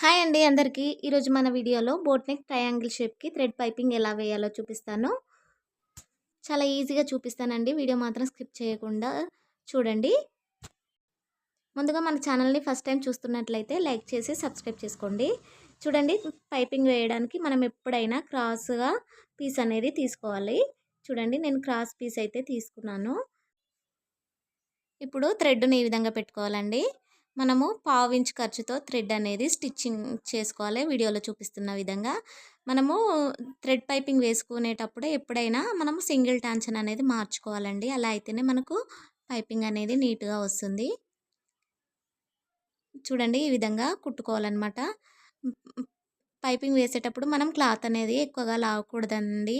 Hi అండి అందరికీ. ఈరోజు మన వీడియోలో బోట్ నెక్ ట్రయాంగిల్ షేప్‌కి థ్రెడ్ పైపింగ్ ఎలా వేయాలో చూపిస్తాను. చాలా ఈజీగా చూపిస్తానండి. వీడియో మాత్రం స్కిప్ చేయకుండా చూడండి. ముందుగా మన ఛానల్‌ని ఫస్ట్ టైం చూస్తున్నట్లయితే లైక్ చేసి సబ్స్క్రైబ్ చేసుకోండి. చూడండి, పైపింగ్ వేయడానికి మనం ఎప్పుడైనా క్రాస్‌గా పీస్ అనేది తీసుకోవాలి. చూడండి, నేను క్రాస్ పీస్ అయితే తీసుకున్నాను. ఇప్పుడు థ్రెడ్‌ని ఈ విధంగా పెట్టుకోవాలండి. మనము పావించ్ ఖర్చుతో థ్రెడ్ అనేది స్టిచ్చింగ్ చేసుకోవాలి. వీడియోలో చూపిస్తున్న విధంగా మనము థ్రెడ్ పైపింగ్ వేసుకునేటప్పుడే ఎప్పుడైనా మనము సింగిల్ టాంచన్ అనేది మార్చుకోవాలండి. అలా అయితేనే మనకు పైపింగ్ అనేది నీట్‌గా వస్తుంది. చూడండి, ఈ విధంగా కుట్టుకోవాలన్నమాట. పైపింగ్ వేసేటప్పుడు మనం క్లాత్ అనేది ఎక్కువగా లాగకూడదండి.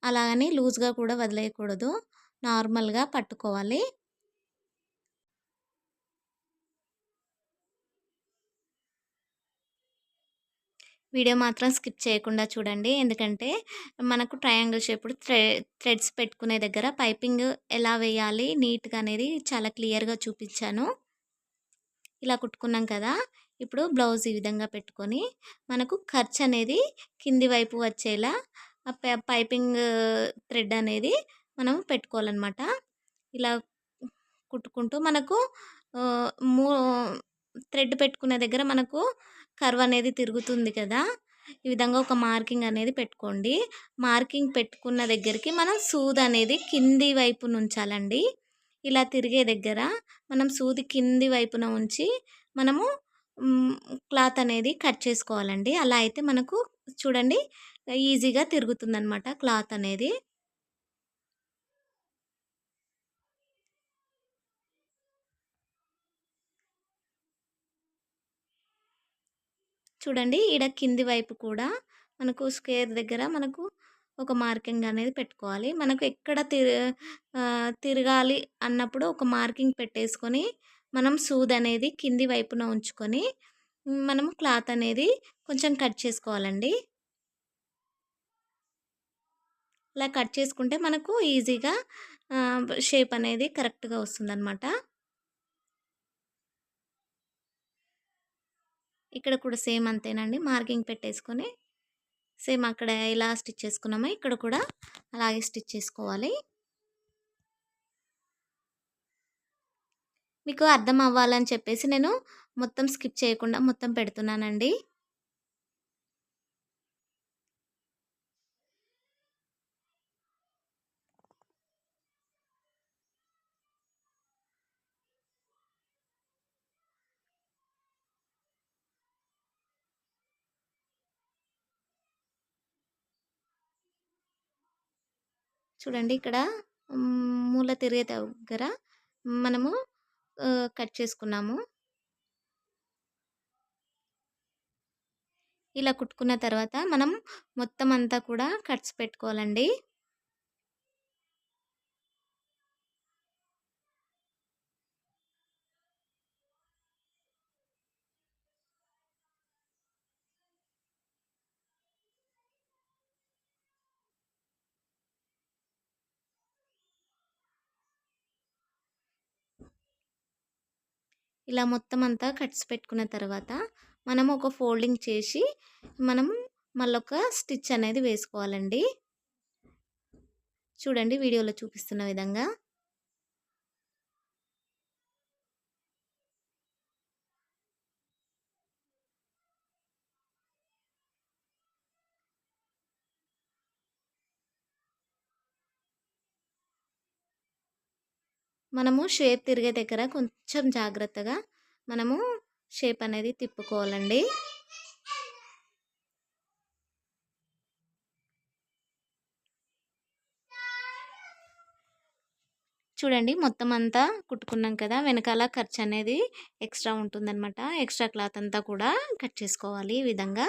అలాగని లూజ్‌గా కూడా వదిలేయకూడదు. నార్మల్‌గా పట్టుకోవాలి. వీడియో మాత్రం స్కిప్ చేయకుండా చూడండి. ఎందుకంటే మనకు ట్రయాంగిల్ షేప్‌డ్ థ్రెడ్స్ పెట్టుకునే దగ్గర పైపింగ్ ఎలా వేయాలి నీట్‌గా అనేది చాలా క్లియర్‌గా చూపించాను. ఇలా కుట్టుకున్నాం కదా! ఇప్పుడు బ్లౌజ్ ఈ విధంగా పెట్టుకొని మనకు ఖర్చు అనేది కింది వైపు వచ్చేలా పైపింగ్ థ్రెడ్ అనేది మనం పెట్టుకోవాలన్నమాట. ఇలా కుట్టుకుంటూ మనకు ఆహ్, మూ థ్రెడ్ పెట్టుకునే దగ్గర మనకు కర్వ్ అనేది తిరుగుతుంది కదా! ఈ విధంగా ఒక మార్కింగ్ అనేది పెట్టుకోండి. మార్కింగ్ పెట్టుకున్న దగ్గరికి మనం సూది అనేది కింది వైపున ఉంచాలండి. ఇలా తిరిగే దగ్గర మనం సూది కింది వైపున ఉంచి మనము క్లాత్ అనేది కట్ చేసుకోవాలండి. అలా అయితే మనకు చూడండి ఈజీగా తిరుగుతుందనమాట క్లాత్ అనేది. చూడండి, ఈడ కింది వైపు కూడా మనకు స్క్వేర్ దగ్గర మనకు ఒక మార్కింగ్ అనేది పెట్టుకోవాలి. మనకు ఎక్కడ తిరగాలి అన్నప్పుడు ఒక మార్కింగ్ పెట్టేసుకొని మనం సూదనేది కింది వైపున ఉంచుకొని మనం క్లాత్ అనేది కొంచెం కట్ చేసుకోవాలండి. ఇలా కట్ చేసుకుంటే మనకు ఈజీగా షేప్ అనేది కరెక్ట్‌గా వస్తుందనమాట. ఇక్కడ కూడా సేమ్ అంతేనండి. మార్కింగ్ పెట్టేసుకొని సేమ్ అక్కడ ఎలా స్టిచ్ చేసుకున్నామో ఇక్కడ కూడా అలాగే స్టిచ్ చేసుకోవాలి. మీకు అర్థం అవ్వాలని చెప్పేసి నేను మొత్తం స్కిప్ చేయకుండా మొత్తం పెడుతున్నానండి. చూడండి, ఇక్కడ మూల తిరిగే దగ్గర మనము కట్ చేసుకున్నాము. ఇలా కుట్టుకున్న తర్వాత మనం మొత్తం అంతా కూడా కట్స్ పెట్టుకోవాలండి. ఇలా మొత్తం అంతా కట్స్ పెట్టుకున్న తర్వాత మనం ఒక ఫోల్డింగ్ చేసి మనం మళ్ళొక స్టిచ్ అనేది వేసుకోవాలండి. చూడండి, వీడియోలో చూపిస్తున్న విధంగా. మనము షేప్ తిరిగే దగ్గర కొంచెం జాగ్రత్తగా మనము షేప్ అనేది తిప్పుకోవాలండి. చూడండి, మొత్తం అంతా కుట్టుకున్నాం కదా! వెనకాల ఖర్చు అనేది ఎక్స్ట్రా ఉంటుందన్నమాట. ఎక్స్ట్రా క్లాత్ అంతా కూడా కట్ చేసుకోవాలి ఈ విధంగా.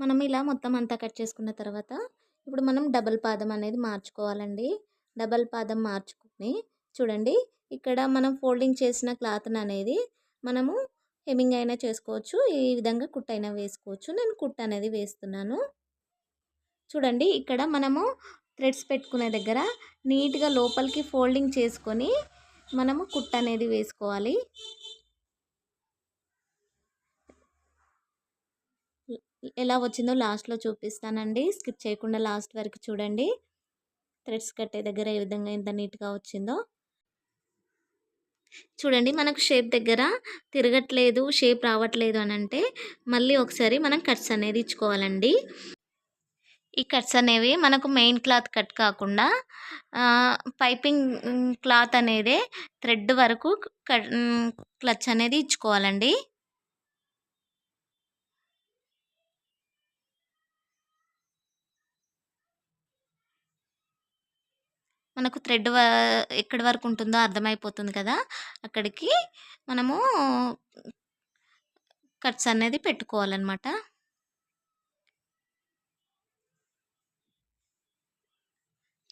మనం ఇలా మొత్తం అంతా కట్ చేసుకున్న తర్వాత ఇప్పుడు మనం డబల్ పాదం అనేది మార్చుకోవాలండి. డబల్ పాదం మార్చుకొని చూడండి, ఇక్కడ మనం ఫోల్డింగ్ చేసిన క్లాత్‌ని అనేది మనము హెమ్మింగ్ అయినా చేసుకోవచ్చు. ఈ విధంగా కుట్టైనా వేసుకోవచ్చు. నేను కుట్టు అనేది వేస్తున్నాను. చూడండి, ఇక్కడ మనము థ్రెడ్స్ పెట్టుకునే దగ్గర నీట్‌గా లోపలికి ఫోల్డింగ్ చేసుకొని మనము కుట్టు అనేది వేసుకోవాలి. ఎలా వచ్చిందో లాస్ట్‌లో చూపిస్తానండి. స్కిప్ చేయకుండా లాస్ట్ వరకు చూడండి. థ్రెడ్స్ కట్టే దగ్గర ఏ విధంగా ఎంత నీట్‌గా వచ్చిందో. చూడండి మనకు షేప్ దగ్గర తిరగట్లేదు, షేప్ రావట్లేదు అనంటే మళ్ళీ ఒకసారి మనం కట్స్ అనేది ఇచ్చుకోవాలండి. ఈ కట్స్ అనేవి మనకు మెయిన్ క్లాత్ కట్ కాకుండా పైపింగ్ క్లాత్ అనేదే థ్రెడ్ వరకు క్లచ్ అనేది ఇచ్చుకోవాలండి. మనకు థ్రెడ్ ఎక్కడి వరకు ఉంటుందో అర్థమైపోతుంది కదా! అక్కడికి మనము కట్స్ అనేది పెట్టుకోవాలనమాట.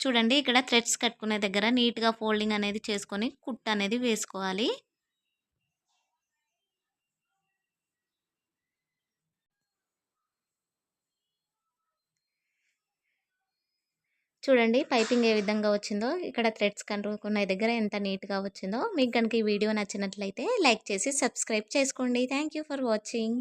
చూడండి ఇక్కడ థ్రెడ్స్ కట్టుకునే దగ్గర నీట్‌గా ఫోల్డింగ్ అనేది చేసుకొని కుట్టు అనేది వేసుకోవాలి. చూడండి పైపింగ్ ఏ విధంగా వచ్చిందో, ఇక్కడ థ్రెడ్స్ కనుక్కునే దగ్గర ఎంత నీట్‌గా వచ్చిందో. మీకు గనుక ఈ వీడియో నచ్చినట్లయితే లైక్ చేసి సబ్స్క్రైబ్ చేసుకోండి. Thank you for watching.